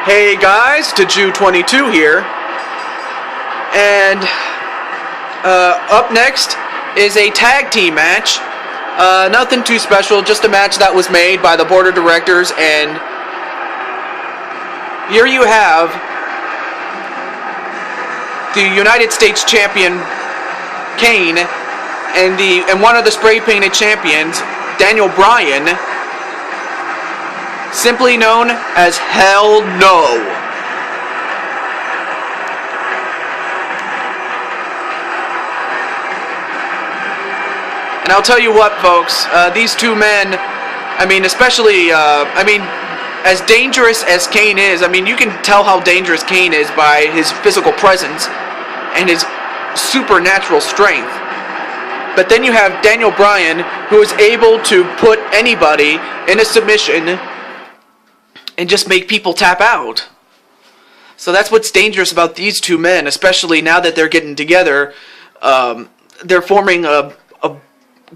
Hey guys, to Jew22 here, and up next is a tag team match. Nothing too special, just a match that was made by the board of directors, and here you have the United States champion Kane and one of the spray painted champions, Daniel Bryan, simply known as Hell No. And I'll tell you what, folks, these two men, especially, as dangerous as Kane is, you can tell how dangerous Kane is by his physical presence and his supernatural strength. But then you have Daniel Bryan, who is able to put anybody in a submission and just make people tap out. So that's what's dangerous about these two men, especially now that they're getting together. They're forming a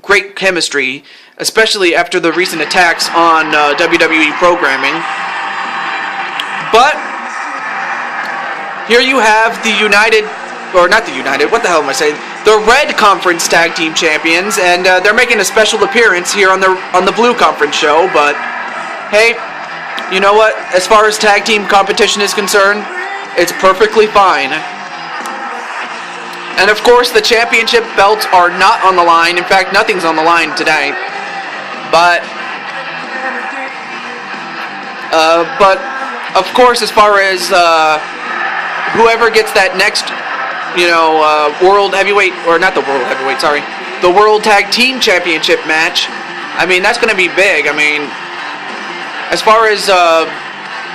great chemistry, especially after the recent attacks on WWE programming. But here you have the the Red Conference Tag Team Champions, and they're making a special appearance here on the Blue Conference show. But hey, you know what? As far as tag team competition is concerned, it's perfectly fine. And of course, the championship belts are not on the line. In fact, nothing's on the line today. But of course, as far as whoever gets that next, World Heavyweight, or not the World Heavyweight, sorry, the World Tag Team Championship match, that's going to be big. As far as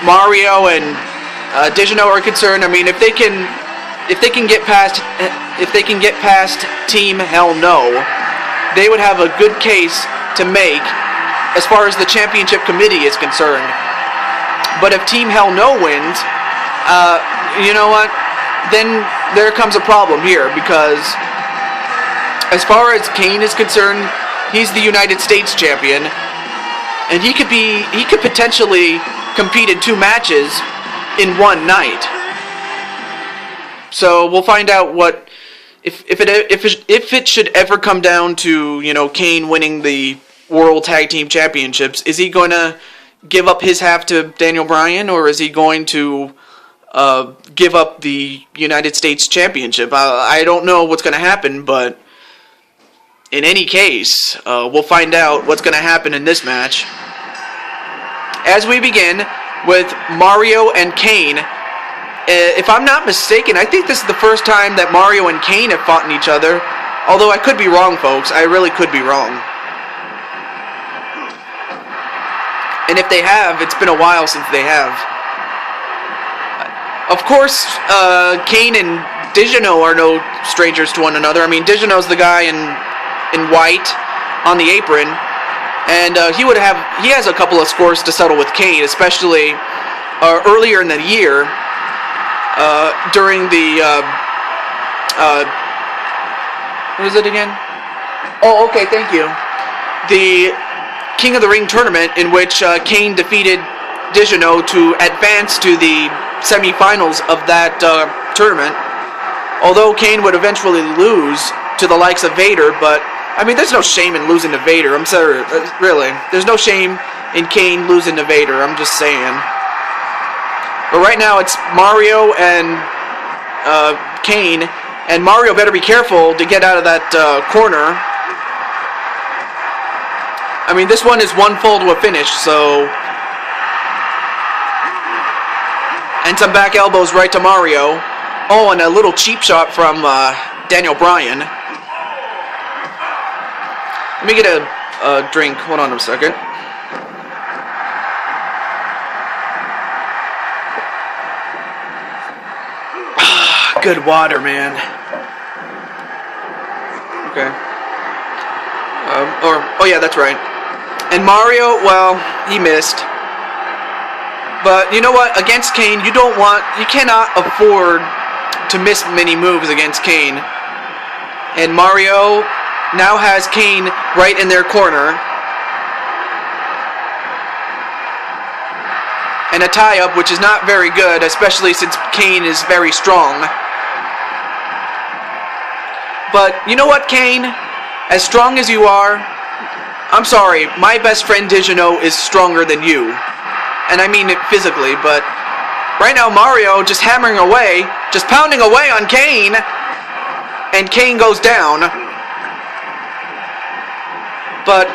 Mario and Digino are concerned, if they can get past Team Hell No, they would have a good case to make as far as the championship committee is concerned. But if Team Hell No wins, you know what? Then there comes a problem here, because as far as Kane is concerned, he's the United States champion, and he could potentially compete in 2 matches in one night. So we'll find out what if it should ever come down to Kane winning the World Tag Team Championships. Is he going to give up his half to Daniel Bryan, or is he going to give up the United States Championship? I don't know what's going to happen, but in any case, we'll find out what's going to happen in this match. As we begin with Mario and Kane, if I'm not mistaken, I think this is the first time that Mario and Kane have fought each other. Although I could be wrong, folks. I really could be wrong. And if they have, it's been a while since they have. Of course, Kane and Digino are no strangers to one another. Digino's the guy in white on the apron, and he has a couple of scores to settle with Kane, especially earlier in the year during the what is it again? Oh, okay, thank you. The King of the Ring tournament, in which Kane defeated Digino to advance to the semi-finals of that tournament. Although Kane would eventually lose to the likes of Vader, but there's no shame in losing to Vader. I'm sorry, really. There's no shame in Kane losing to Vader. I'm just saying. But right now it's Mario and Kane, and Mario better be careful to get out of that corner. This one is one fall to a finish, so. And some back elbows right to Mario. Oh, and a little cheap shot from Daniel Bryan. Let me get a drink. Hold on a second. Good water, man. Okay. Oh yeah, that's right. And Mario, well, he missed. But you know what? Against Kane, you cannot afford to miss many moves against Kane. And Mario now has Kane right in their corner. and a tie-up, which is not very good, especially since Kane is very strong. But you know what, Kane? As strong as you are, I'm sorry, my best friend Digino is stronger than you. And I mean it physically, but right now Mario just hammering away, just pounding away on Kane, and Kane goes down. But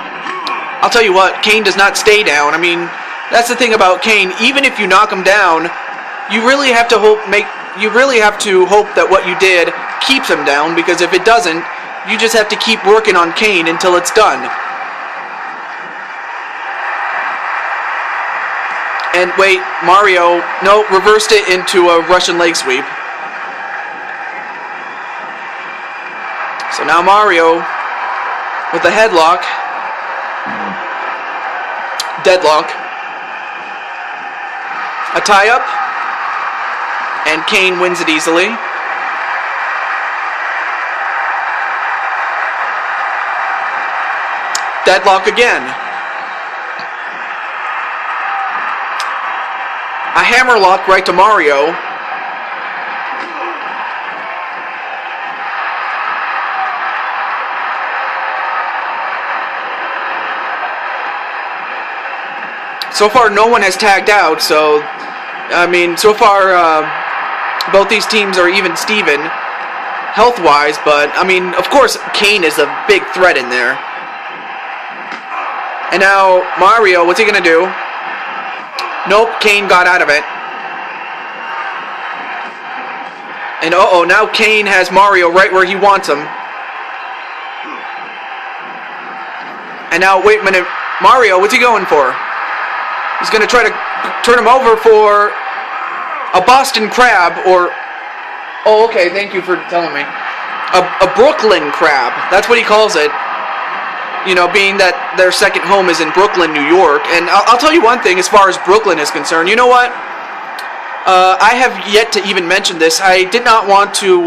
I'll tell you what, Kane does not stay down. I mean, that's the thing about Kane. Even if you knock him down, you really have to hope that what you did keeps him down, because if it doesn't, you just have to keep working on Kane until it's done. And wait, Mario, no, reversed it into a Russian leg sweep. So now Mario with the headlock. Deadlock. A tie-up. And Kane wins it easily. Deadlock again. A hammerlock right to Mario. So far, no one has tagged out, so, I mean, so far, both these teams are even Steven, health-wise, but, I mean, of course, Kane is a big threat in there. And now, Mario, what's he gonna do? Nope, Kane got out of it. And uh-oh, now Kane has Mario right where he wants him. And now, wait a minute, Mario, what's he going for? He's going to try to turn him over for a Boston Crab, or... Oh, okay, thank you for telling me. A Brooklyn Crab, that's what he calls it. You know, being that their second home is in Brooklyn, New York. And I'll tell you one thing as far as Brooklyn is concerned. You know what? I have yet to even mention this. I did not want to,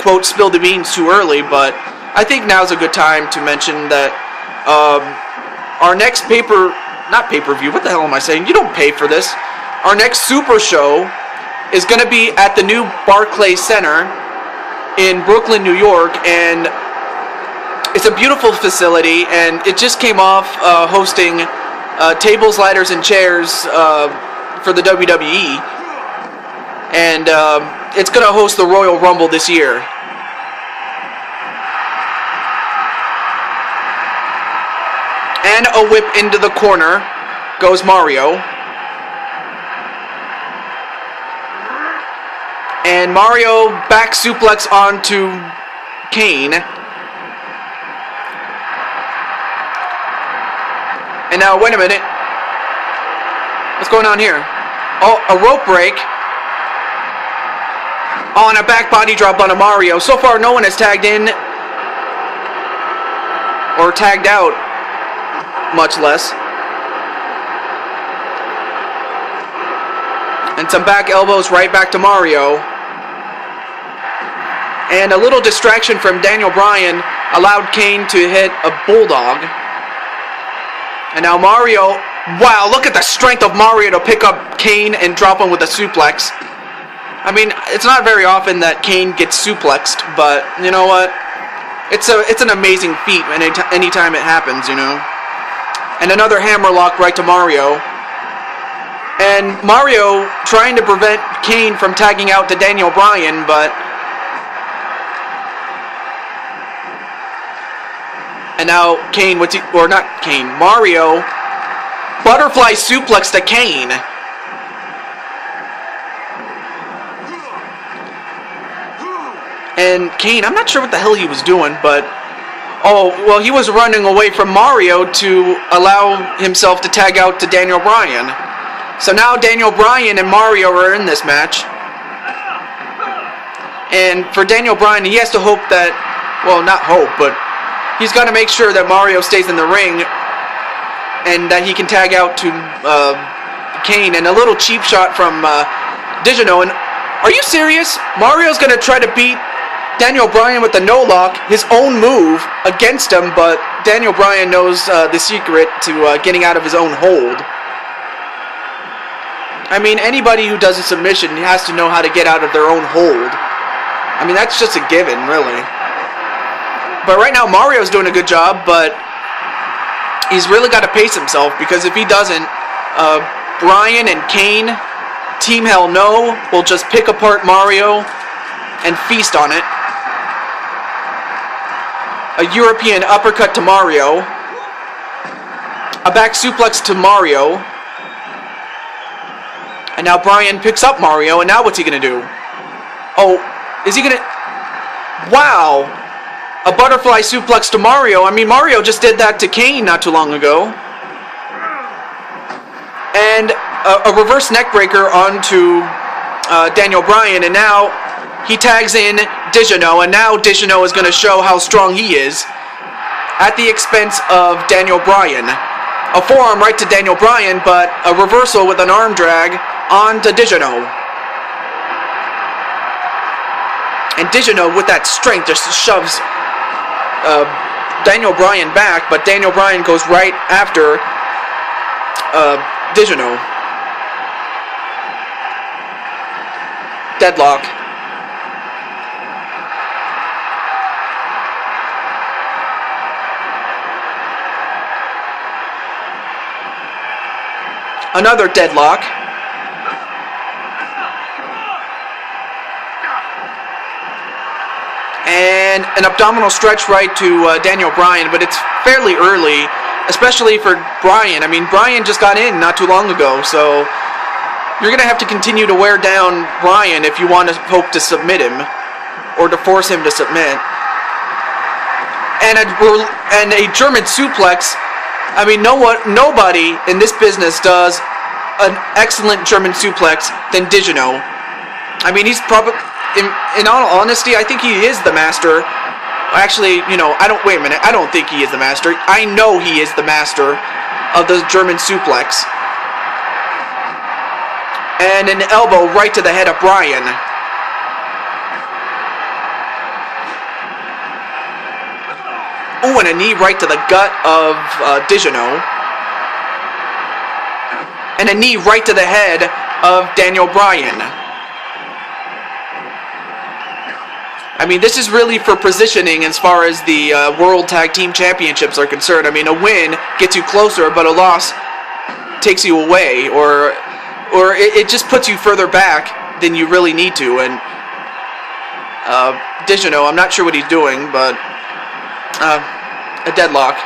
quote, spill the beans too early, but I think now's a good time to mention that our next not pay-per-view, what the hell am I saying? You don't pay for this. Our next Super Show is going to be at the new Barclays Center in Brooklyn, New York, and it's a beautiful facility, and it just came off hosting tables, ladders, and chairs for the WWE, and it's going to host the Royal Rumble this year. And a whip into the corner goes Mario. And Mario back suplex onto Kane. And now, wait a minute. What's going on here? Oh, a rope break. Oh, and a back body drop onto Mario. So far, no one has tagged in or tagged out. Much less. And some back elbows right back to Mario. And a little distraction from Daniel Bryan allowed Kane to hit a bulldog. And now Mario, wow, look at the strength of Mario to pick up Kane and drop him with a suplex. I mean, it's not very often that Kane gets suplexed, but you know what? It's an amazing feat anytime it happens, you know. And another hammerlock right to Mario. And Mario trying to prevent Kane from tagging out to Daniel Bryan, but... And now Kane, Mario, butterfly suplex to Kane. And Kane, I'm not sure what the hell he was doing, but... Oh, well, he was running away from Mario to allow himself to tag out to Daniel Bryan. So now Daniel Bryan and Mario are in this match. And for Daniel Bryan, he has to hope that, well, not hope, but he's got to make sure that Mario stays in the ring and that he can tag out to Kane. And a little cheap shot from Digino. And are you serious? Mario's going to try to beat Daniel Bryan with the no-lock, his own move, against him, but Daniel Bryan knows the secret to getting out of his own hold. I mean, anybody who does a submission has to know how to get out of their own hold. I mean, that's just a given, really. But right now, Mario's doing a good job, but he's really got to pace himself, because if he doesn't, Bryan and Kane, Team Hell No, will just pick apart Mario and feast on it. A European uppercut to Mario. A back suplex to Mario. And now Bryan picks up Mario, and now what's he going to do? Oh, is he going to... Wow! A butterfly suplex to Mario. I mean, Mario just did that to Kane not too long ago. And a reverse neckbreaker onto Daniel Bryan, and now he tags in Digino, and now Digino is going to show how strong he is at the expense of Daniel Bryan. A forearm right to Daniel Bryan, but a reversal with an arm drag onto Digino. And Digino, with that strength, just shoves Daniel Bryan back, but Daniel Bryan goes right after Digino. Deadlock. Another deadlock. And an abdominal stretch right to Daniel Bryan, but it's fairly early, especially for Bryan. I mean, Bryan just got in not too long ago, so you're going to have to continue to wear down Bryan if you want to hope to submit him, or to force him to submit. And a German suplex. I mean, nobody in this business does an excellent German suplex than Digino. I mean, he's probably, in all honesty, I think he is the master. Actually, you know, wait a minute, I don't think he is the master. I know he is the master of the German suplex. And an elbow right to the head of Bryan. Ooh, and a knee right to the gut of Digino. And a knee right to the head of Daniel Bryan. I mean, this is really for positioning as far as the World Tag Team Championships are concerned. I mean, a win gets you closer, but a loss takes you away, or it just puts you further back than you really need to. And Digino, I'm not sure what he's doing, but a deadlock.